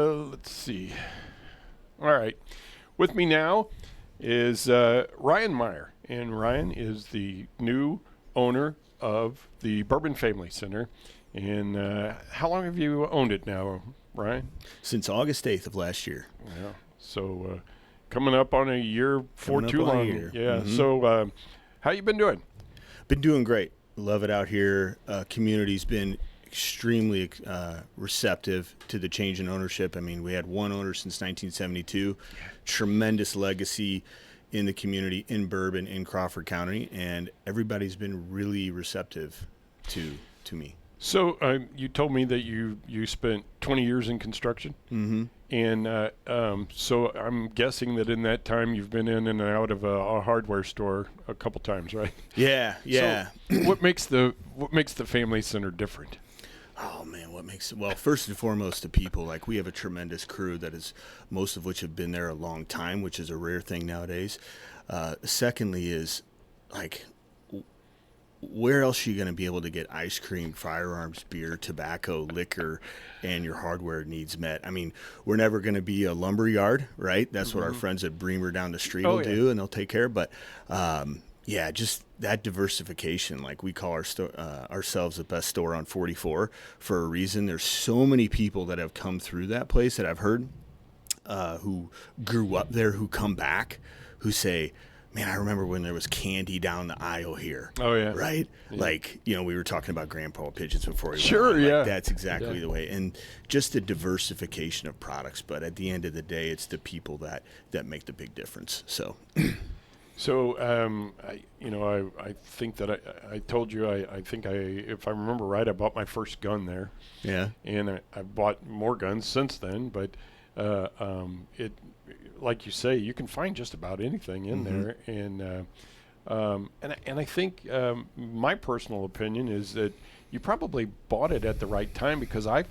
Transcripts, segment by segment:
Let's see. All right. With me now is Ryan Meier. And Ryan is the new owner of the Bourbon Family Center. And how long have you owned it now, Ryan? Since August 8th of last year. Yeah. So coming up on a year for too long. Yeah. Mm-hmm. So how you been doing? Been doing great. Love it out here. Community's been extremely receptive to the change in ownership. I mean, we had one owner since 1972. Tremendous legacy in the community, in Bourbon, in Crawford County, and everybody's been really receptive to me. So you told me that you spent 20 years in construction. Mm-hmm. And so I'm guessing that in that time you've been in and out of a hardware store a couple times, right? Yeah. So what makes the family center different? Oh man, well, first and foremost, the people. Like, we have a tremendous crew that is, most of which have been there a long time, which is a rare thing nowadays. Secondly is, like, where else are you going to be able to get ice cream, firearms, beer, tobacco, liquor, and your hardware needs met? I mean, we're never going to be a lumber yard, right? That's what our friends at Bremer down the street will do, and they'll take care. But yeah, just that diversification. Like, we call ourselves the best store on 44 for a reason. There's so many people that have come through that place that I've heard who grew up there, who come back, who say, man, I remember when there was candy down the aisle here. Oh, yeah. Right? Yeah. Like, we were talking about Grandpa Pigeons before. Sure, yeah. Like, that's exactly the way. And just the diversification of products. But at the end of the day, it's the people that make the big difference. So, I think that I told you, if I remember right, I bought my first gun there. Yeah. And I bought more guns since then, but it, like you say, you can find just about anything in there, and I think my personal opinion is that you probably bought it at the right time, because I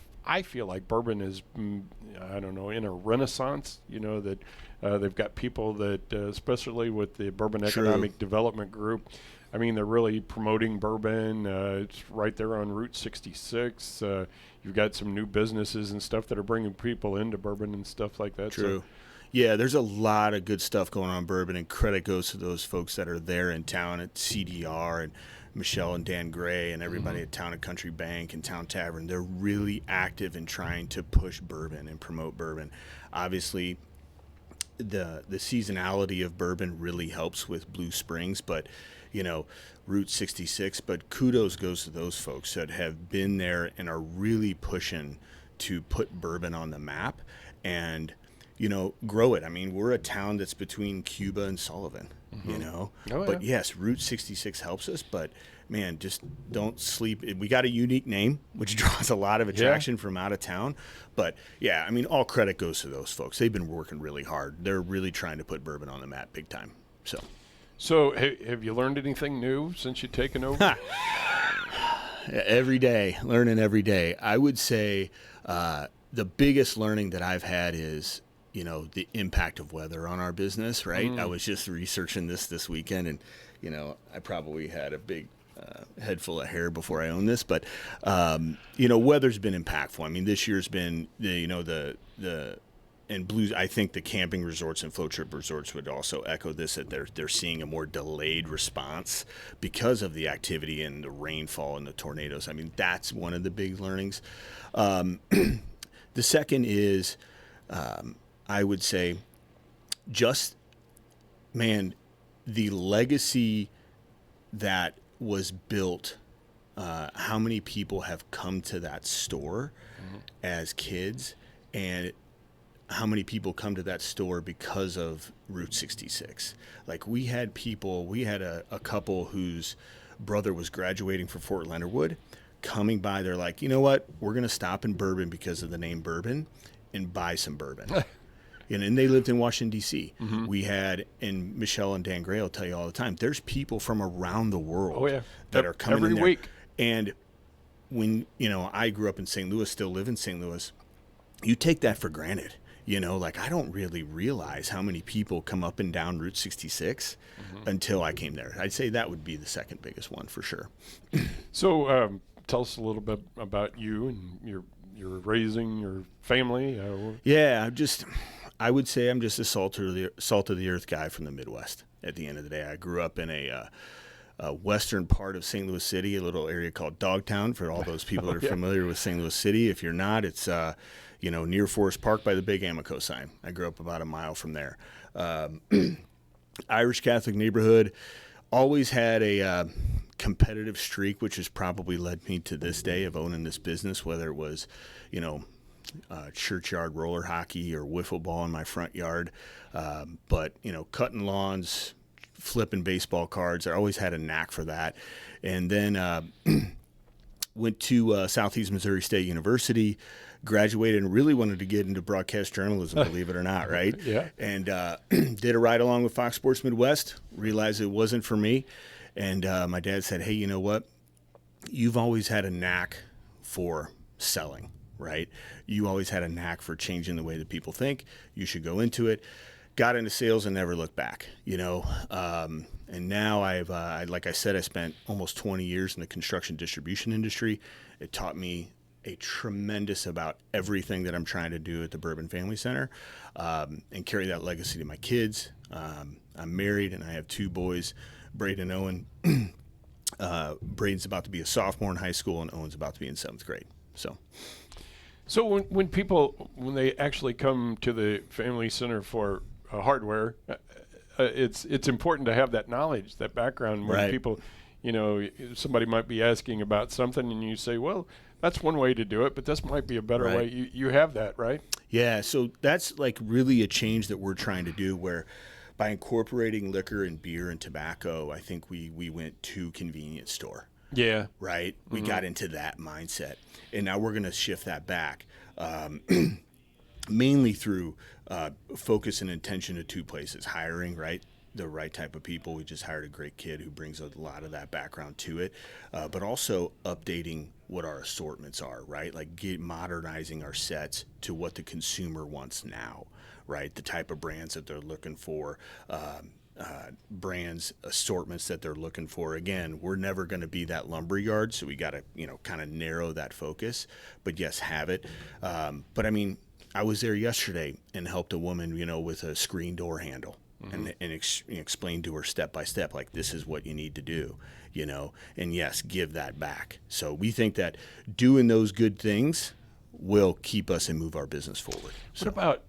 feel like bourbon is, I don't know, in a renaissance. That they've got people that, especially with the Bourbon Economic Development Group, I mean, they're really promoting bourbon. It's right there on Route 66. You've got some new businesses and stuff that are bringing people into bourbon and stuff like that. True. Yeah, there's a lot of good stuff going on in Bourbon, and credit goes to those folks that are there in town at CDR and Michelle and Dan Gray and everybody at Town and Country Bank and Town Tavern. They're really active in trying to push bourbon and promote bourbon. Obviously, the seasonality of bourbon really helps with Blue Springs, but Route 66. But kudos goes to those folks that have been there and are really pushing to put bourbon on the map and grow it. I mean, we're a town that's between Cuba and Sullivan, But yes, Route 66 helps us, but man, just don't sleep. We got a unique name, which draws a lot of attraction from out of town. But yeah, I mean, all credit goes to those folks. They've been working really hard. They're really trying to put bourbon on the map big time. So have you learned anything new since you've taken over? Every day, learning every day. I would say the biggest learning that I've had is, the impact of weather on our business, right? I was just researching this weekend, and, I probably had a big head full of hair before I owned this, but, weather's been impactful. I mean, this year's been, and blues. I think the camping resorts and float trip resorts would also echo this, that they're seeing a more delayed response because of the activity and the rainfall and the tornadoes. I mean, that's one of the big learnings. The second is, I would say, just, man, the legacy that was built, how many people have come to that store as kids, and how many people come to that store because of Route 66. Like, we had a couple whose brother was graduating from Fort Leonard Wood coming by. They're like, you know what? We're going to stop in Bourbon because of the name Bourbon and buy some bourbon. And they lived in Washington, D.C. We had, and Michelle and Dan Gray will tell you all the time, there's people from around the world that are coming every in there. week. And when, I grew up in St. Louis, still live in St. Louis, you take that for granted. Like, I don't really realize how many people come up and down Route 66 until I came there. I'd say that would be the second biggest one for sure. So tell us a little bit about you and you're raising your family? Yeah, I would say I'm just a salt of the earth guy from the Midwest. At the end of the day, I grew up in a western part of St. Louis City, a little area called Dogtown. For all those people that are familiar with St. Louis City, if you're not, it's near Forest Park by the big Amoco sign. I grew up about a mile from there. Irish Catholic neighborhood. Always had a competitive streak, which has probably led me to this day of owning this business, whether it was, churchyard roller hockey or wiffle ball in my front yard. But cutting lawns, flipping baseball cards, I always had a knack for that. And then went to Southeast Missouri State University, graduated, and really wanted to get into broadcast journalism, believe it or not, right? Yeah. And did a ride along with Fox Sports Midwest, realized it wasn't for me. And my dad said, hey, you know what? You've always had a knack for selling, right? You always had a knack for changing the way that people think. You should go into it. Got into sales and never looked back, and now like I said, I spent almost 20 years in the construction distribution industry. It taught me a tremendous about everything that I'm trying to do at the Bourbon Family Center, and carry that legacy to my kids. I'm married and I have 2 boys, Braden and Owen. Braden's about to be a sophomore in high school and Owen's about to be in 7th grade. So when people, when they actually come to the Family Center for hardware, it's important to have that knowledge, that background. When Right. people, somebody might be asking about something and you say, well, that's one way to do it, but this might be a better Right. way. You have that, right? Yeah, so that's like really a change that we're trying to do, where by incorporating liquor and beer and tobacco, I think we went to convenience store. Yeah. Right? We got into that mindset. And now we're going to shift that back, mainly through focus and intention to 2 places. Hiring, right? The right type of people. We just hired a great kid who brings a lot of that background to it, but also updating what our assortments are, right? Like modernizing our sets to what the consumer wants now, right? The type of brands that they're looking for, brands, assortments that they're looking for. Again, we're never going to be that lumberyard, so we got to, kind of narrow that focus, but yes, have it. But I mean, I was there yesterday and helped a woman, with a screen door handle. And explain to her step by step, like, this is what you need to do, and yes, give that back. So we think that doing those good things will keep us and move our business forward. What about,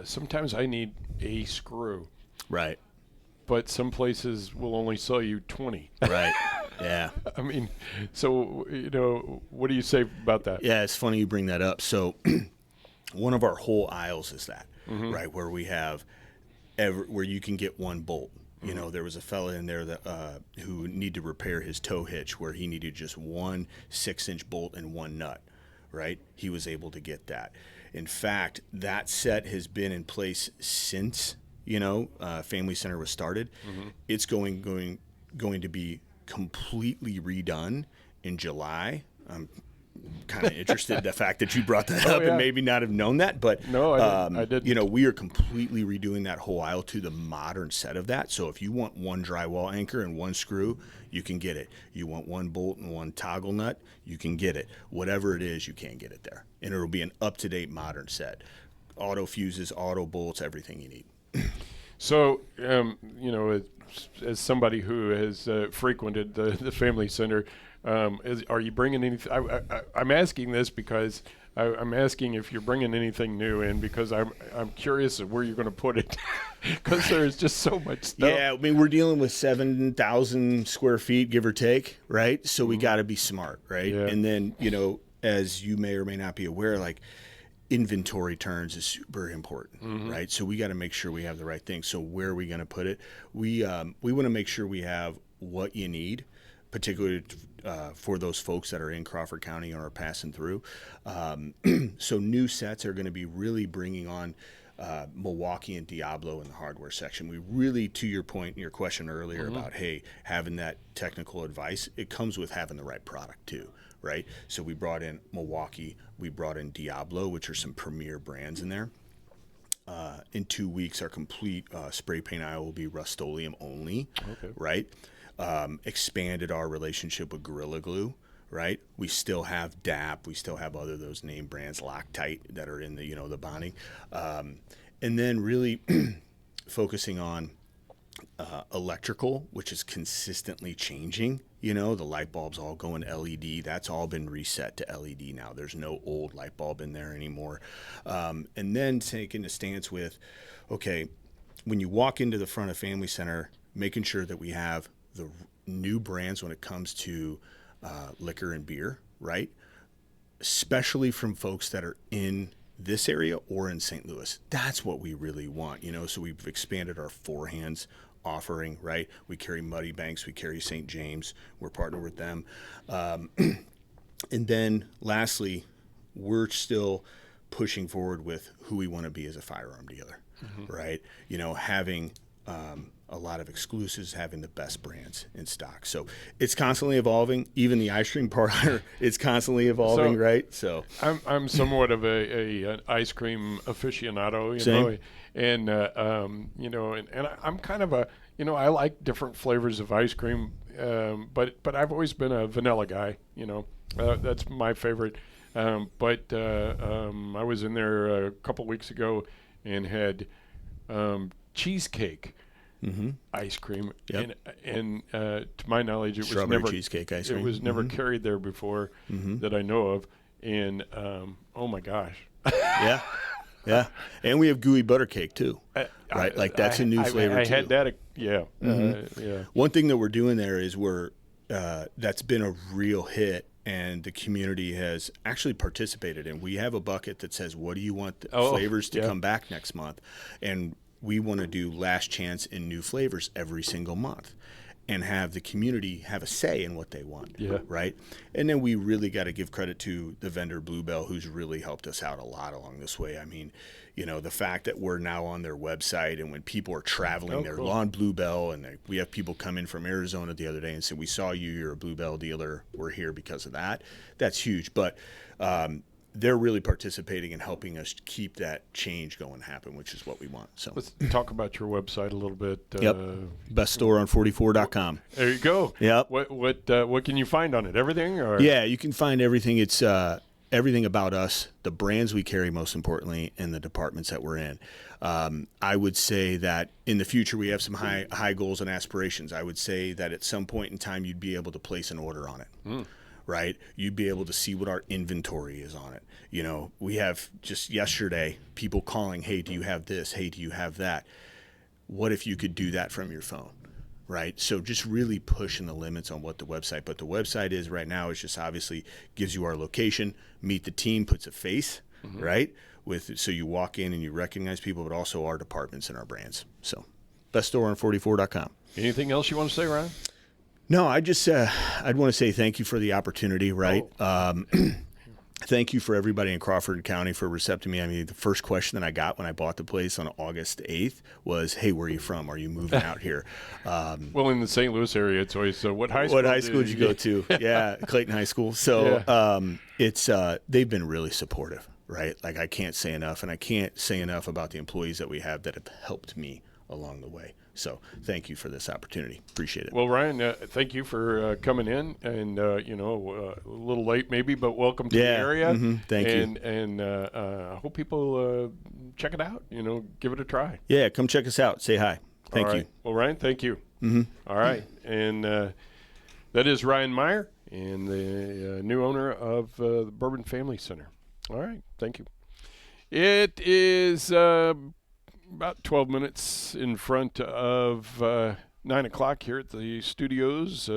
sometimes I need a screw, Right. but some places will only sell you 20. Right. Yeah. I mean, so, what do you say about that? Yeah, it's funny you bring that up. So one of our whole aisles is that, right, where we have where you can get one bolt. There was a fella in there that who needed to repair his tow hitch, where he needed just one 6-inch bolt and one nut, right? He was able to get that. In fact, that set has been in place since, Family Center was started. It's going to be completely redone in July. I'm kind of interested in the fact that you brought that up, yeah. and maybe not have known that, but No, I didn't. we are completely redoing that whole aisle to the modern set of that. So if you want one drywall anchor and one screw, you can get it. You want one bolt and one toggle nut, you can get it. Whatever it is, you can get it there, and it'll be an up-to-date modern set. Auto fuses, auto bolts, everything you need. So, as somebody who has frequented the Family Center, are you bringing anything? I'm asking this because I'm asking if you're bringing anything new in, because I'm curious of where you're going to put it, because there's just so much stuff. Yeah, I mean, we're dealing with 7,000 square feet, give or take, right? So we got to be smart, right? Yeah. And then, as you may or may not be aware, like, inventory turns is super important, right? So we got to make sure we have the right thing. So where are we going to put it? We want to make sure we have what you need, particularly for those folks that are in Crawford County or are passing through. So new sets are going to be really bringing on Milwaukee and Diablo in the hardware section. We really, to your point, your question earlier about, hey, having that technical advice, it comes with having the right product too, right? So we brought in Milwaukee, we brought in Diablo, which are some premier brands in there. In 2 weeks, our complete spray paint aisle will be Rust-Oleum only, right? Expanded our relationship with Gorilla Glue, right? We still have DAP, we still have other those name brands, Loctite, that are in the the bonding, and then really focusing on electrical, which is consistently changing. The light bulbs all going LED. That's all been reset to LED now. There's no old light bulb in there anymore. And then taking a stance with, okay, when you walk into the front of Family Center, making sure that we have the new brands when it comes to liquor and beer, right? Especially from folks that are in this area or in St. Louis. That's what we really want, so we've expanded our Four Hands offering, right? We carry Muddy Banks, we carry St. James, we're partnered with them. And then lastly, we're still pushing forward with who we want to be as a firearm dealer, right? Having a lot of exclusives, having the best brands in stock. So it's constantly evolving. Even the ice cream parlor, it's constantly evolving, right? So I'm somewhat of an ice cream aficionado, Same. and and I'm kind of I like different flavors of ice cream, but I've always been a vanilla guy. That's my favorite. But I was in there a couple weeks ago and had cheesecake. Ice cream, Yep. and to my knowledge, it was Strawberry never cheesecake ice cream. It was never carried there before that I know of, and oh my gosh, Yeah, and we have gooey butter cake too, right? Like that's a new flavor I too. had that, yeah. One thing that we're doing there is that's been a real hit, and the community has actually participated in. We have a bucket that says, "What do you want the flavors to come back next month?" And we want to do last chance in new flavors every single month and have the community have a say in what they want, right? And then we really got to give credit to the vendor Bluebell, who's really helped us out a lot along this way. I mean, the fact that we're now on their website, and when people are traveling, they're on Bluebell, and we have people come in from Arizona the other day and say, "We saw you, you're a Bluebell dealer, we're here because of that." That's huge. But they're really participating and helping us keep that change going to happen, which is what we want. So let's talk about your website a little bit. Yep. Best store on 44.com. There you go. Yep. What can you find on it? Everything? Or? Yeah, you can find everything. It's everything about us, the brands we carry, most importantly, and the departments that we're in. I would say that in the future we have some high goals and aspirations. I would say that at some point in time you'd be able to place an order on it. Right? You'd be able to see what our inventory is on it. We have just yesterday people calling, "Hey, do you have this? Hey, do you have that?" What if you could do that from your phone? Right? So just really pushing the limits on what the website, but the website is right now is just obviously gives you our location, meet the team, puts a face, right? So you walk in and you recognize people, but also our departments and our brands. So best store on 44.com. Anything else you want to say, Ryan? No, I'd want to say thank you for the opportunity, right? Thank you for everybody in Crawford County for recepting me. I mean, the first question that I got when I bought the place on August 8th was, "Hey, where are you from? Are you moving out here?" Well, in the St. Louis area, it's always, what high school did you go to? Yeah, Clayton High School. So it's they've been really supportive, right? Like I can't say enough, and I can't say enough about the employees that we have that have helped me along the way. So thank you for this opportunity. Appreciate it. Well, Ryan, thank you for coming in, and a little late maybe, but welcome to the area. Thank you. And I hope people check it out. Give it a try. Yeah, come check us out. Say hi. Thank you. Well, Ryan, thank you. All right, and that is Ryan Meier, and the new owner of the Bourbon Family Center. All right, thank you. It is about 12 minutes in front of 9 o'clock here at the studios.